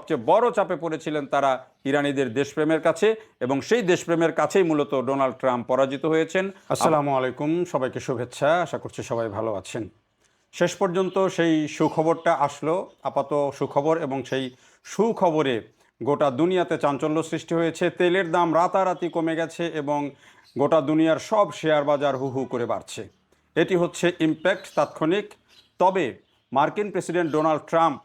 সবচেয়ে বড় চাপে পড়েছিলেন তারা ইরানিদের দেশপ্রেমের কাছে, এবং সেই দেশপ্রেমের কাছেই মূলত ডোনাল্ড ট্রাম্প পরাজিত হয়েছেন। আসসালামু আলাইকুম, সবাইকে শুভেচ্ছা, আশা করছি সবাই ভালো আছেন। শেষ পর্যন্ত সেই সুখবরটা আসলো, আপাত সুখবর, এবং সেই সুখবরে গোটা দুনিয়াতে চাঞ্চল্য সৃষ্টি হয়েছে। তেলের দাম রাতারাতি কমে গেছে এবং গোটা দুনিয়ার সব শেয়ার বাজার হু হু করে বাড়ছে। এটি হচ্ছে ইম্প্যাক্ট, তাৎক্ষণিক। তবে মার্কিন প্রেসিডেন্ট ডোনাল্ড ট্রাম্প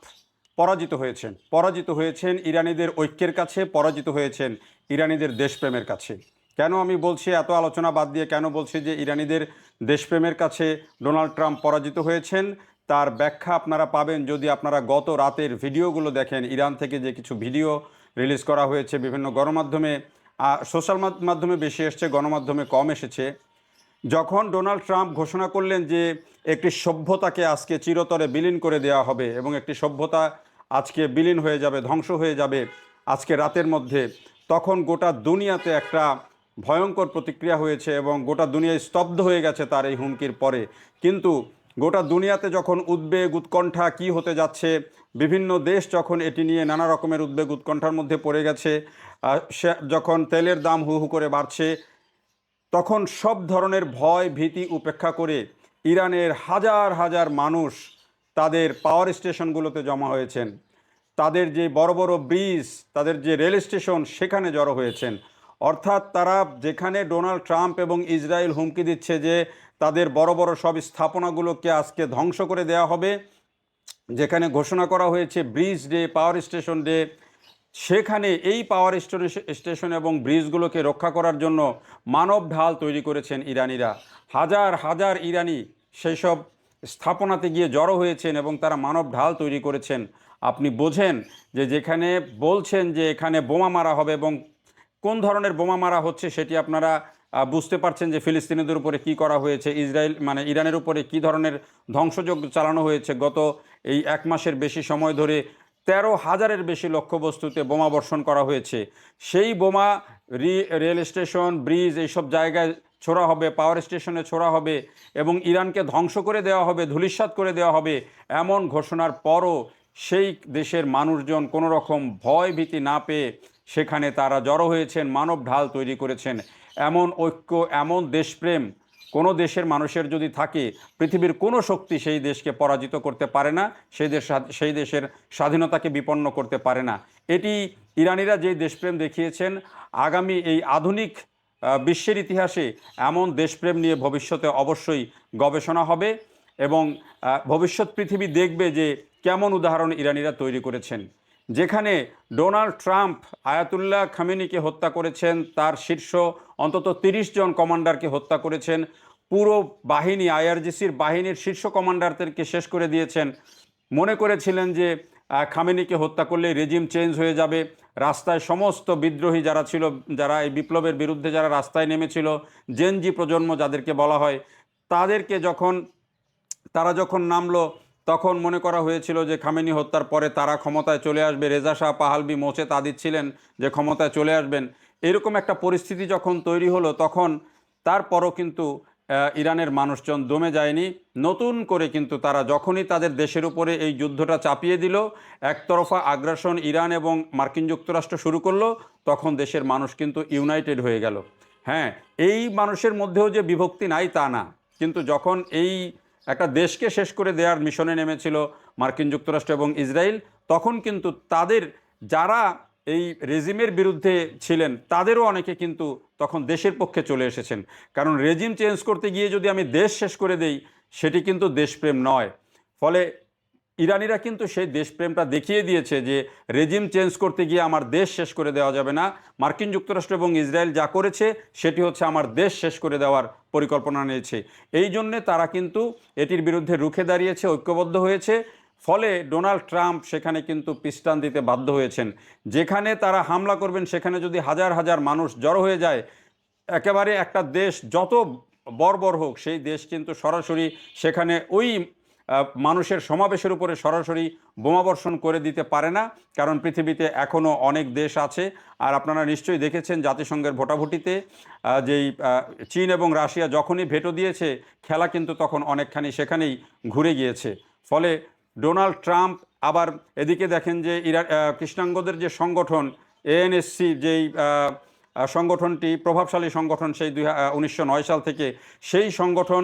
পরাজিত হয়েছেন ইরানিদের ঐক্যের কাছে, পরাজিত হয়েছেন ইরানিদের দেশপ্রেমের কাছে। কেন আমি বলছি, এত আলোচনা বাদ দিয়ে কেন বলছি যে ইরানিদের দেশপ্রেমের কাছে ডোনাল্ড ট্রাম্প পরাজিত হয়েছেন, তার ব্যাখ্যা আপনারা পাবেন যদি আপনারা গত রাতের ভিডিওগুলো দেখেন। ইরান থেকে যে কিছু ভিডিও রিলিজ করা হয়েছে বিভিন্ন গণমাধ্যমে, সোশ্যাল মাধ্যমে বেশি এসছে, গণমাধ্যমে কম এসেছে। যখন ডোনাল্ড ট্রাম্প ঘোষণা করলেন যে একটি সভ্যতাকে আজকে চিরতরে বিলীন করে দেওয়া হবে এবং একটি সভ্যতা আজকে বিলীন হয়ে যাবে, ধ্বংস হয়ে যাবে আজকে রাতের মধ্যে, তখন গোটা দুনিয়াতে একটা ভয়ঙ্কর প্রতিক্রিয়া হয়েছে এবং গোটা দুনিয়ায় স্তব্ধ হয়ে গেছে তার এই হুমকির পরে। কিন্তু গোটা দুনিয়াতে যখন উদ্বেগ, উৎকণ্ঠা কী হতে যাচ্ছে, বিভিন্ন দেশ যখন এটি নিয়ে নানা রকমের উদ্বেগ উৎকণ্ঠার মধ্যে পড়ে গেছে, যখন তেলের দাম হু হু করে বাড়ছে, তখন সব ধরনের ভয় ভীতি উপেক্ষা করে ইরানের হাজার হাজার মানুষ তাদের পাওয়ার স্টেশনগুলোতে জমা হয়েছেন, তাদের যে বড় বড় ব্রিজ, তাদের যে রেল স্টেশন, সেখানে জড়ো হয়েছেন। অর্থাৎ তারা যেখানে ডোনাল্ড ট্রাম্প এবং ইসরায়েল হুমকি দিচ্ছে যে তাদের বড় বড় সব স্থাপনাগুলোকে আজকে ধ্বংস করে দেওয়া হবে, যেখানে ঘোষণা করা হয়েছে bridge day, power station day, সেখানে এই পাওয়ার স্টেশন এবং ব্রিজগুলোকে রক্ষা করার জন্য মানব ঢাল তৈরি করেছেন ইরানিরা। হাজার হাজার ইরানি সেই সব স্থাপনাতে গিয়ে জড়ো হয়েছেন এবং তারা মানব ঢাল তৈরি করেছেন। আপনি বোঝেন যে যেখানে বলছেন যে এখানে বোমা মারা হবে এবং কোন ধরনের বোমা মারা হচ্ছে সেটি আপনারা বুঝতে পারছেন যে ফিলিস্তিনিদের উপরে কি করা হয়েছে, ইরানের উপরে কি ধরনের ধ্বংসযজ্ঞ চালানো হয়েছে। গত এই 1 মাসের বেশি সময় ধরে 13,000-এর বেশি লক্ষ্যবস্তুতে বোমা বর্ষণ করা হয়েছে। সেই বোমা রেল স্টেশন, ব্রিজ, এইসব জায়গায় ছোড়া হবে, পাওয়ার স্টেশনে ছোড়া হবে এবং ইরানকে ধ্বংস করে দেওয়া হবে, ধূলিসাৎ করে দেওয়া হবে। এমন ঘোষণার পরও সেই দেশের মানুষজন কোনো রকম ভয় ভীতি না পেয়ে সেখানে তারা জড়ো হয়েছেন, মানব ঢাল তৈরি করেছেন। এমন ঐক্য, এমন দেশপ্রেম কোনো দেশের মানুষের যদি থাকে, পৃথিবীর কোনো শক্তি সেই দেশকে পরাজিত করতে পারে না, সেই দেশের স্বাধীনতাকে বিপন্ন করতে পারে না। এটি ইরানিরা যেই দেশপ্রেম দেখিয়েছেন, আগামী এই আধুনিক বিশ্বের ইতিহাসে এমন দেশপ্রেম নিয়ে ভবিষ্যতে অবশ্যই গবেষণা হবে এবং ভবিষ্যৎ পৃথিবী দেখবে যে কেমন উদাহরণ ইরানিরা তৈরি করেছেন। যেখানে ডোনাল্ড ট্রাম্প আয়াতুল্লাহ খামেনিকে হত্যা করেছেন, তার শীর্ষ অন্তত 30 জন কমান্ডারকে হত্যা করেছেন, পুরো বাহিনী, আইআরজিসির বাহিনীর শীর্ষ কমান্ডারদেরকে শেষ করে দিয়েছেন। মনে করেছিলেন যে খামেনিকে হত্যা করলে রেজিম চেঞ্জ হয়ে যাবে। রাস্তায় সমস্ত বিদ্রোহী যারা ছিল, যারা এই বিপ্লবের বিরুদ্ধে যারা রাস্তায় নেমেছিল, জেনজি প্রজন্ম যাদেরকে বলা হয়, তারা যখন নামলো, তখন মনে করা হয়েছিল যে খামেনি হত্যার পরে তারা ক্ষমতায় চলে আসবে। রেজা শাহ পাহলভি, মোচেদ আদিত ছিলেন যে ক্ষমতায় চলে আসবেন। এরকম একটা পরিস্থিতি যখন তৈরি হলো, তখন তারপরও কিন্তু ইরানের মানুষজন দমে যায়নি। নতুন করে কিন্তু তারা যখনই তাদের দেশের উপরে এই যুদ্ধটা চাপিয়ে দিল, একতরফা আগ্রাসন ইরান এবং মার্কিন যুক্তরাষ্ট্র শুরু করলো, তখন দেশের মানুষ কিন্তু ইউনাইটেড হয়ে গেল। হ্যাঁ, এই মানুষের মধ্যেও যে বিভক্তি নাই তা না, কিন্তু যখন এই একটা দেশকে শেষ করে দেওয়ার মিশনে নেমেছিল মার্কিন যুক্তরাষ্ট্র এবং ইসরায়েল, তখন কিন্তু তাদের যারা এই রেজিমের বিরুদ্ধে ছিলেন তাদেরও অনেকে কিন্তু তখন দেশের পক্ষে চলে এসেছেন। কারণ রেজিম চেঞ্জ করতে গিয়ে যদি আমি দেশ শেষ করে দেই, সেটি কিন্তু দেশপ্রেম নয়। ফলে ইরানিরা কিন্তু সেই দেশপ্রেমটা দেখিয়ে দিয়েছে যে রেজিম চেঞ্জ করতে গিয়ে আমার দেশ শেষ করে দেওয়া যাবে না। মার্কিন যুক্তরাষ্ট্র এবং ইসরায়েল যা করেছে সেটি হচ্ছে আমার দেশ শেষ করে দেওয়ার পরিকল্পনা নিয়েছে। এই জন্যে তারা কিন্তু এটির বিরুদ্ধে রুখে দাঁড়িয়েছে, ঐক্যবদ্ধ হয়েছে। ফলে ডোনাল্ড ট্রাম্প সেখানে কিন্তু পিস্টান দিতে বাধ্য হয়েছেন। যেখানে তারা হামলা করবেন সেখানে যদি হাজার হাজার মানুষ জড়ো হয়ে যায়, একেবারে একটা দেশ যত বর্বর হোক, সেই দেশ কিন্তু সরাসরি সেখানে ওই মানুষের সমাবেশের উপরে সরাসরি বোমাবর্ষণ করে দিতে পারে না। কারণ পৃথিবীতে এখনও অনেক দেশ আছে। আর আপনারা নিশ্চয়ই দেখেছেন জাতিসংঘের ভোটাভুটিতে যেই চীন এবং রাশিয়া যখনই ভেটো দিয়েছে, খেলা কিন্তু তখন অনেকখানি সেখানেই ঘুরে গিয়েছে। ফলে ডোনাল্ড ট্রাম্প আবার এদিকে দেখেন যে কৃষ্ণাঙ্গদের যে সংগঠন এএনএসসি, যেই সংগঠনটি প্রভাবশালী সংগঠন সেই 1909 সাল থেকে, সেই সংগঠন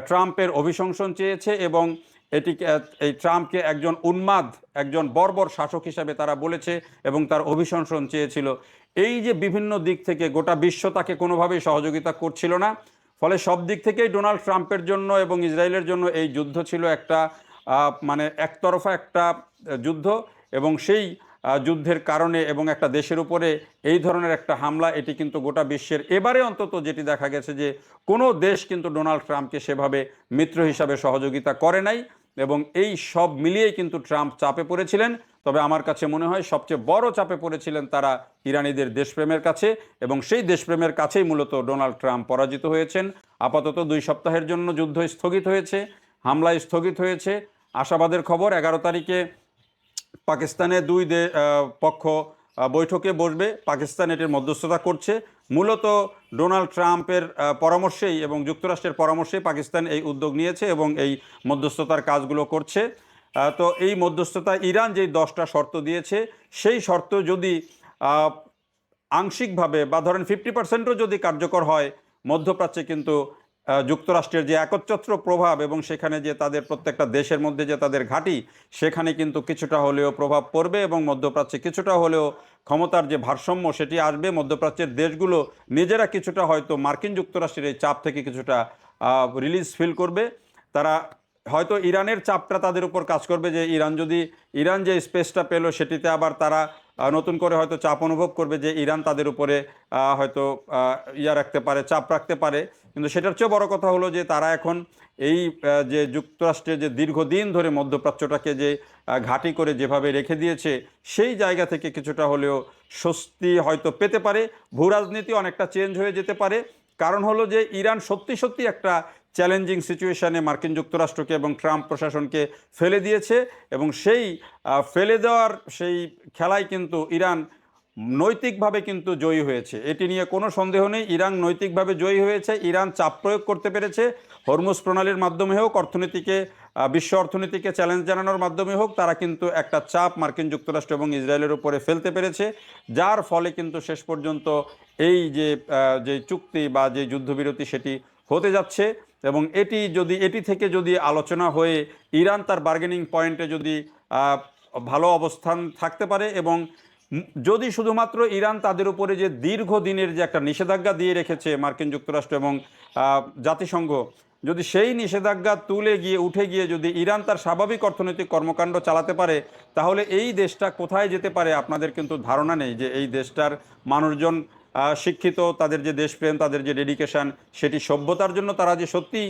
ট্রাম্পের অভিশংসন চেয়েছে এবং এটিকে এই ট্রাম্পকে একজন উন্মাদ, একজন বর্বর শাসক হিসাবে তারা বলেছে এবং তার অভিশংসন চেয়েছিল। এই যে বিভিন্ন দিক থেকে গোটা বিশ্ব তাকে কোনোভাবেই সহযোগিতা করছিল না, ফলে সব দিক থেকেই ডোনাল্ড ট্রাম্পের জন্য এবং ইসরায়েলের জন্য এই যুদ্ধ ছিল একটা মানে একতরফা একটা যুদ্ধ, এবং সেই যুদ্ধের কারণে এবং একটা দেশের উপরে এই ধরনের একটা হামলা, এটি কিন্তু গোটা বিশ্বের এবারে অন্তত যেটি দেখা গেছে যে কোনো দেশ কিন্তু ডোনাল্ড ট্রাম্পকে সেভাবে মিত্র হিসাবে সহযোগিতা করে নাই, এবং এই সব মিলিয়েই কিন্তু ট্রাম্প চাপে পড়েছিলেন। তবে আমার কাছে মনে হয় সবচেয়ে বড় চাপে পড়েছিলেন তারা ইরানিদের দেশপ্রেমের কাছে, এবং সেই দেশপ্রেমের কাছেই মূলত ডোনাল্ড ট্রাম্প পরাজিত হয়েছেন। আপাতত 2 সপ্তাহের জন্য যুদ্ধ স্থগিত হয়েছে, হামলা স্থগিত হয়েছে। আশাবাদের খবর 11 তারিখে পাকিস্তানে পক্ষ বৈঠকে বসবে। পাকিস্তান এটির মধ্যস্থতা করছে। মূলত ডোনাল্ড ট্রাম্পের পরামর্শেই এবং যুক্তরাষ্ট্রের পরামর্শেই পাকিস্তান এই উদ্যোগ নিয়েছে এবং এই মধ্যস্থতার কাজগুলো করছে। তো এই মধ্যস্থতা ইরান যেই 10টা শর্ত দিয়েছে, সেই শর্ত যদি আংশিকভাবে বা ধরেন 50%ও যদি কার্যকর হয়, মধ্যপ্রাচ্যে কিন্তু যুক্তরাষ্ট্রের যে একচ্ছত্র প্রভাব এবং সেখানে যে তাদের প্রত্যেকটা দেশের মধ্যে যে তাদের ঘাঁটি, সেখানে কিন্তু কিছুটা হলেও প্রভাব পড়বে এবং মধ্যপ্রাচ্যে কিছুটা হলেও ক্ষমতার যে ভারসাম্য সেটি আসবে। মধ্যপ্রাচ্যের দেশগুলো নিজেরা কিছুটা হয়তো মার্কিন যুক্তরাষ্ট্রের এই চাপ থেকে কিছুটা রিলিজ ফিল করবে। তারা হয়তো ইরানের চাপটা তাদের উপর কাজ করবে, যে ইরান যে স্পেসটা পেল সেটিতে আবার তারা নতুন করে হয়তো চাপ অনুভব করবে, যে ইরান তাদের উপরে হয়তো রাখতে পারে, চাপ রাখতে পারে। কিন্তু সেটার চেয়ে বড় কথা হলো যে তারা এখন এই যে যুক্তরাষ্ট্রের যে দীর্ঘদিন ধরে মধ্যপ্রাচ্যটাকে যে ঘাঁটি করে যেভাবে রেখে দিয়েছে, সেই জায়গা থেকে কিছুটা হলেও স্বস্তি হয়তো পেতে পারে। ভূরাজনীতি অনেকটা চেঞ্জ হয়ে যেতে পারে। কারণ হলো যে ইরান সত্যি সত্যি একটা চ্যালেঞ্জিং সিচুয়েশানে মার্কিন যুক্তরাষ্ট্রকে এবং ট্রাম্প প্রশাসনকে ফেলে দিয়েছে, এবং সেই ফেলে দেওয়ার সেই খেলায় কিন্তু ইরান নৈতিকভাবে কিন্তু জয়ী হয়েছে। এটি নিয়ে কোনো সন্দেহ নেই, ইরান নৈতিকভাবে জয়ী হয়েছে। ইরান চাপ প্রয়োগ করতে পেরেছে, হরমুজ প্রণালীর মাধ্যমে হোক, বিশ্ব অর্থনীতিকে চ্যালেঞ্জ জানানোর মাধ্যমে হোক, তারা কিন্তু একটা চাপ মার্কিন যুক্তরাষ্ট্র এবং ইসরায়েলের উপরে ফেলতে পেরেছে, যার ফলে কিন্তু শেষ পর্যন্ত এই যে চুক্তি বা যে যুদ্ধবিরতি সেটি হতে যাচ্ছে। এবং এটি থেকে যদি আলোচনা হয়ে ইরান তার বার্গেনিং পয়েন্টে যদি ভালো অবস্থান থাকতে পারে, এবং যদি শুধুমাত্র ইরান তাদের উপরে যে দীর্ঘদিনের যে একটা নিষেধাজ্ঞা দিয়ে রেখেছে মার্কিন যুক্তরাষ্ট্র এবং জাতিসংঘ, যদি সেই নিষেধাজ্ঞা উঠে গিয়ে যদি ইরান তার স্বাভাবিক অর্থনৈতিক কর্মকাণ্ড চালাতে পারে, তাহলে এই দেশটা কোথায় যেতে পারে আপনাদের কিন্তু ধারণা নেই। যে এই দেশটার মানুষজন শিক্ষিত, তাদের যে দেশপ্রেম, তাদের যে ডেডিকেশন, সেটি সভ্যতার জন্য তারা যে সত্যি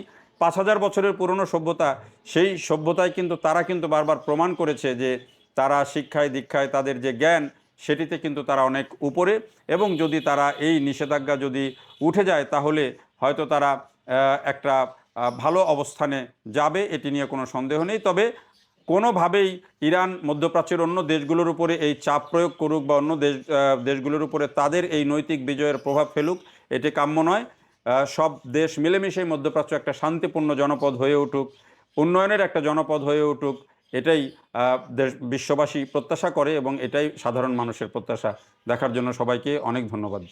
5000 বছরের পুরনো সভ্যতা, সেই সভ্যতায় কিন্তু তারা কিন্তু বারবার প্রমাণ করেছে যে তারা শিক্ষায় দীক্ষায় তাদের যে জ্ঞান, সেটিতে কিন্তু তারা অনেক উপরে। এবং যদি তারা এই নিষেধাজ্ঞা যদি উঠে যায়, তাহলে হয়তো তারা একটা ভালো অবস্থানে যাবে, এটি নিয়ে কোনো সন্দেহ নেই। তবে কোনোভাবেই ইরান মধ্যপ্রাচ্যের অন্য দেশগুলোর উপরে এই চাপ প্রয়োগ করুক বা অন্য দেশগুলোর উপরে তাদের এই নৈতিক বিজয়ের প্রভাব ফেলুক, এটি কাম্য নয়। সব দেশ মিলেমিশেই মধ্যপ্রাচ্য একটা শান্তিপূর্ণ জনপদ হয়ে উঠুক, উন্নয়নের একটা জনপদ হয়ে উঠুক, এটাই বিশ্ববাসী প্রত্যাশা করে এবং এটাই সাধারণ মানুষের প্রত্যাশা। দেখার জন্য সবাইকে অনেক ধন্যবাদ।